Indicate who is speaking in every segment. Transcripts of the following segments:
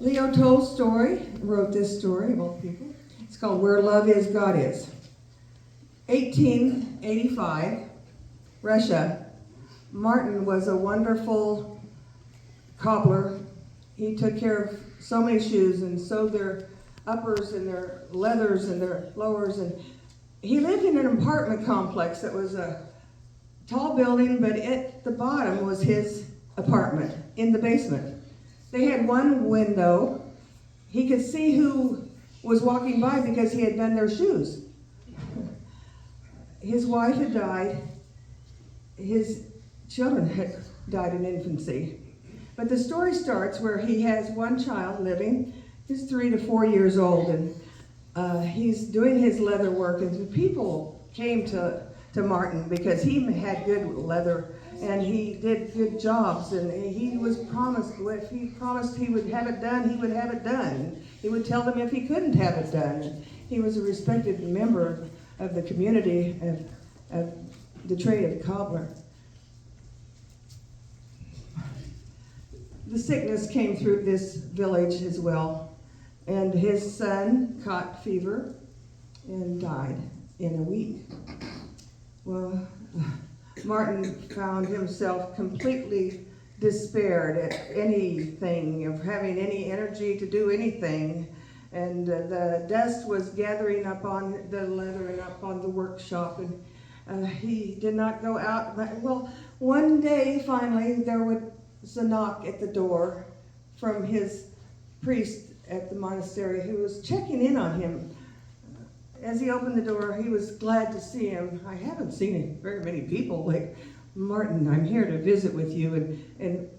Speaker 1: Leo Tolstoy wrote this story of all people. It's called Where Love Is, God Is. 1885, Russia. Martin was a wonderful cobbler. He took care of so many shoes and sewed their uppers and their leathers and their lowers. And he lived in an apartment complex that was a tall building, but at the bottom was his apartment in the basement. They had one window. He could see who was walking by because he had done their shoes. His wife had died. His children had died in infancy. But the story starts where he has one child living. He's 3 to 4 years old, and he's doing his leather work. And people came to Martin because he had good leather and he did good jobs. And he was promised, if he promised he would have it done, he would have it done. He would tell them if he couldn't have it done. He was a respected member of the community of the trade of cobbler. The sickness came through this village as well, and his son caught fever and died in a week. Well, Martin found himself completely despaired at anything, of having any energy to do anything, and the dust was gathering up on the leather and up on the workshop, and he did not go out. Well, one day, finally, there was a knock at the door from his priest at the monastery who was checking in on him. As he opened the door, he was glad to see him. I haven't seen very many people like, Martin, I'm here to visit with you, and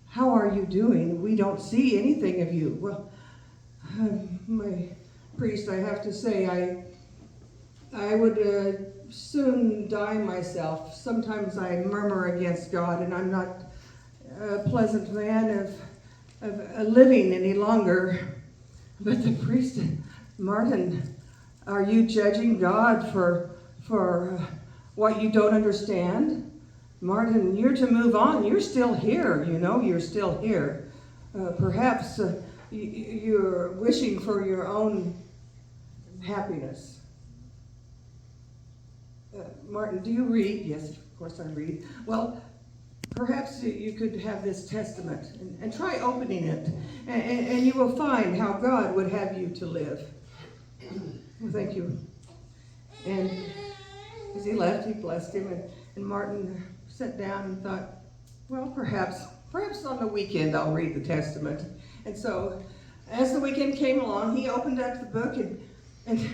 Speaker 1: how are you doing? We don't see anything of you. Well, my priest, I have to say, I would soon die myself. Sometimes I murmur against God, and I'm not a pleasant man of living any longer. But the priest, Martin, are you judging God for what you don't understand? Martin, you're to move on. You're still here, you're still here. Perhaps you're wishing for your own happiness. Martin, do you read? Yes, of course I read. Well, perhaps you could have this testament and try opening it, and you will find how God would have you to live. Well, thank you. And as he left, he blessed him, and Martin sat down and thought, well, perhaps on the weekend I'll read the testament. And so, as the weekend came along, he opened up the book, and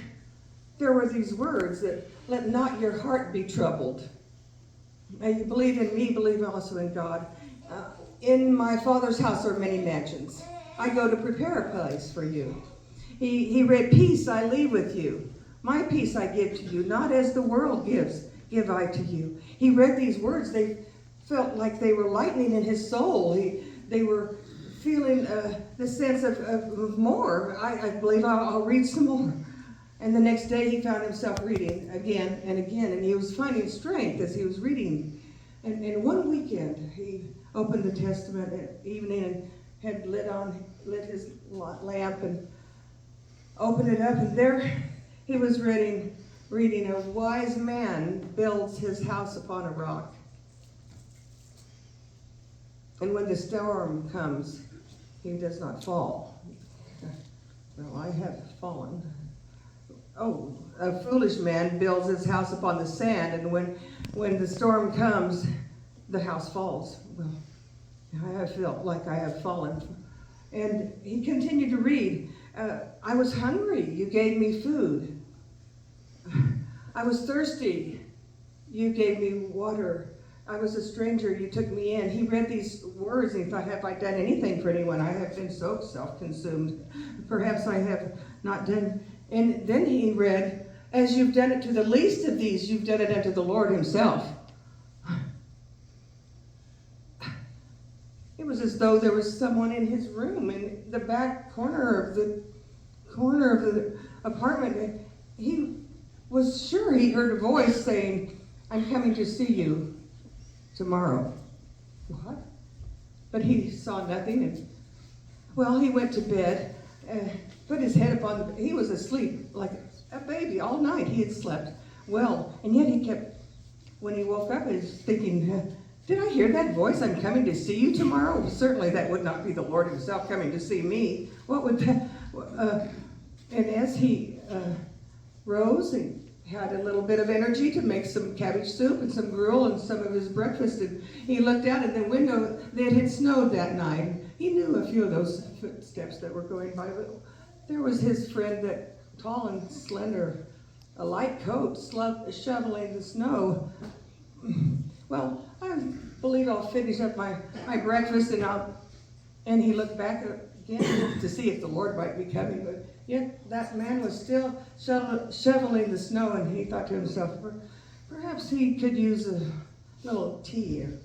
Speaker 1: there were these words that, let not your heart be troubled. You believe in me, believe also in God. In my Father's house are many mansions. I go to prepare a place for you. He read, peace I leave with you. My peace I give to you, not as the world gives, give I to you. He read these words. They felt like they were lightning in his soul. They were feeling the sense of more. I believe I'll read some more. And the next day he found himself reading again and again, and he was finding strength as he was reading. And one weekend he opened the Testament at evening and had lit his lamp and opened it up, and there he was reading, a wise man builds his house upon a rock. And when the storm comes, he does not fall. Well, I have fallen. Oh, a foolish man builds his house upon the sand, and when the storm comes, the house falls. Well, I have felt like I have fallen. And he continued to read. I was hungry, you gave me food. I was thirsty, you gave me water. I was a stranger, you took me in. He read these words and he thought, have I done anything for anyone? I have been so self-consumed. Perhaps I have not done. And then he read, as you've done it to the least of these, you've done it unto the Lord himself. It was as though there was someone in his room in the back corner of the apartment. He was sure he heard a voice saying, I'm coming to see you tomorrow. What? But he saw nothing, and Well, he went to bed, put his head up on the, he was asleep like a baby all night. He had slept well, and yet he kept, when he woke up, he was thinking, did I hear that voice? I'm coming to see you tomorrow? Well, certainly that would not be the Lord himself coming to see me. What would that, and as he rose, he had a little bit of energy to make some cabbage soup and some gruel and some of his breakfast, and he looked out at the window. It had snowed that night. He knew a few of those footsteps that were going by, but there was his friend, that tall and slender, a light coat, shoveling the snow. Well, I believe I'll finish up my breakfast, and he looked back again to see if the Lord might be coming, but yet that man was still shoveling the snow, and he thought to himself, perhaps he could use a little tea or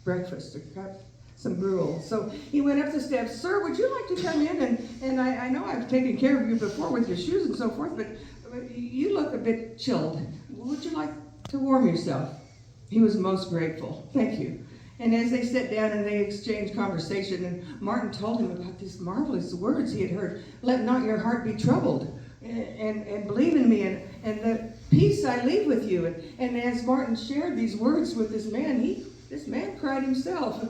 Speaker 1: breakfast or perhaps some gruel. So he went up the steps. Sir, would you like to come in? And I know I've taken care of you before with your shoes and so forth, but you look a bit chilled. Would you like to warm yourself? He was most grateful. Thank you. And as they sat down and they exchanged conversation, and Martin told him about these marvelous words he had heard. Let not your heart be troubled, and believe in me, and the peace I leave with you. And as Martin shared these words with this man cried himself.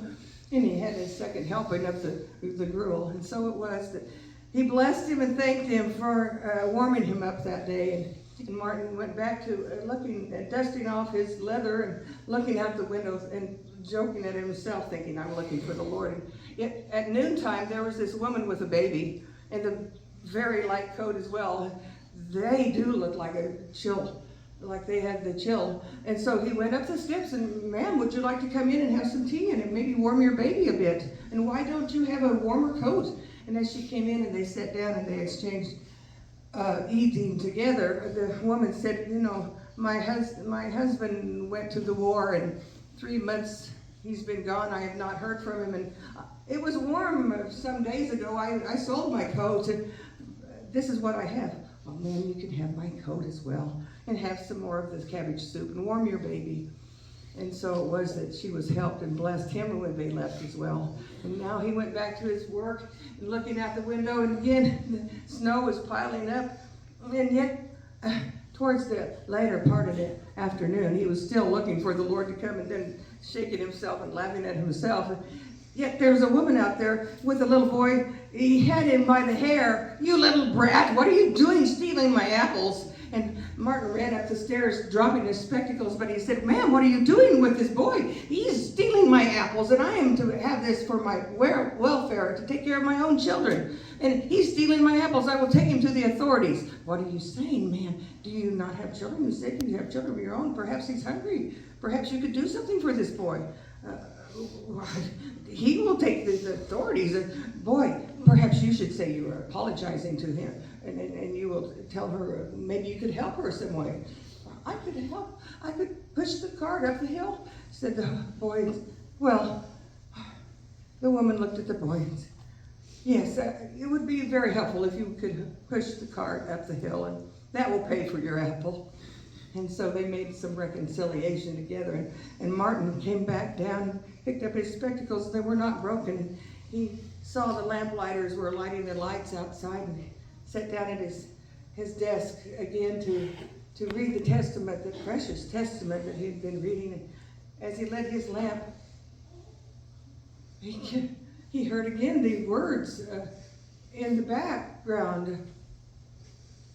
Speaker 1: And he had his second helping of the gruel. And so it was that he blessed him and thanked him for warming him up that day. And Martin went back to dusting off his leather and looking out the windows and joking at himself, thinking, I'm looking for the Lord. And yet at noontime, there was this woman with a baby in the very light coat as well. They do look like a chill, like they had the chill. And so he went up the steps and, ma'am, would you like to come in and have some tea and maybe warm your baby a bit? And why don't you have a warmer coat? And as she came in and they sat down and they exchanged eating together, the woman said, you know, my husband went to the war, and 3 months he's been gone. I have not heard from him, and it was warm some days ago. I sold my coat, and this is what I have. Oh man, you can have my coat as well, and have some more of this cabbage soup and warm your baby. And so it was that she was helped and blessed him when they left as well. And now he went back to his work and looking out the window, and again the snow was piling up. And yet towards the later part of the afternoon, he was still looking for the Lord to come, and then shaking himself and laughing at himself. Yet there was a woman out there with a little boy. He had him by the hair. You little brat, what are you doing stealing my apples? And Martin ran up the stairs, dropping his spectacles, but he said, ma'am, what are you doing with this boy? He's stealing my apples, and I am to have this for my welfare, to take care of my own children. And he's stealing my apples. I will take him to the authorities. What are you saying, man? Do you not have children? You said you have children of your own. Perhaps he's hungry. Perhaps you could do something for this boy. He will take the authorities. Boy, perhaps you should say you are apologizing to him, and you will tell her maybe you could help her some way. I could help. I could push the cart up the hill, said the boy. Well, the woman looked at the boy and said, yes, it would be very helpful if you could push the cart up the hill, and that will pay for your apple. And so they made some reconciliation together, and Martin came back down, picked up his spectacles. They were not broken. He saw the lamplighters were lighting the lights outside, and sat down at his desk again to read the Testament, the precious Testament that he had been reading. And as he lit his lamp, he heard again the words in the background.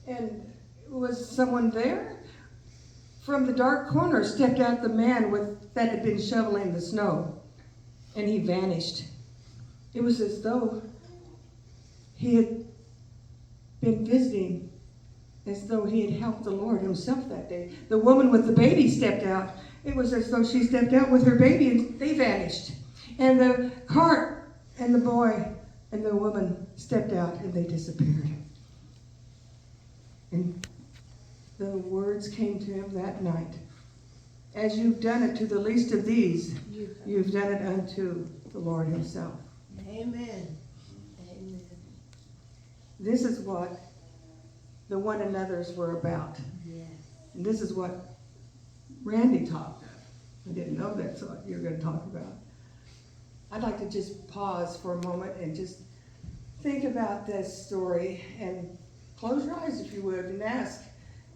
Speaker 1: And was someone there? From the dark corner stepped out the man that had been shoveling the snow, and he vanished. It was as though he had been visiting, as though he had helped the Lord himself that day. The woman with the baby stepped out. It was as though she stepped out with her baby, and they vanished. And the cart and the boy and the woman stepped out, and they disappeared. And the words came to him that night. As you've done it to the least of these, you've done it unto the Lord himself.
Speaker 2: Amen. Amen.
Speaker 1: This is what the one another's were about.
Speaker 2: Yes.
Speaker 1: And this is what Randy talked of. I didn't know that's what you're going to talk about. I'd like to just pause for a moment and just think about this story and close your eyes if you would and ask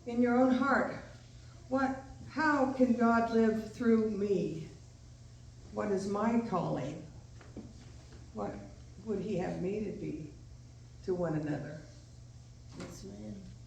Speaker 1: in your own heart, how can God live through me? What is my calling? What would he have me to be to one another?
Speaker 2: Yes, ma'am.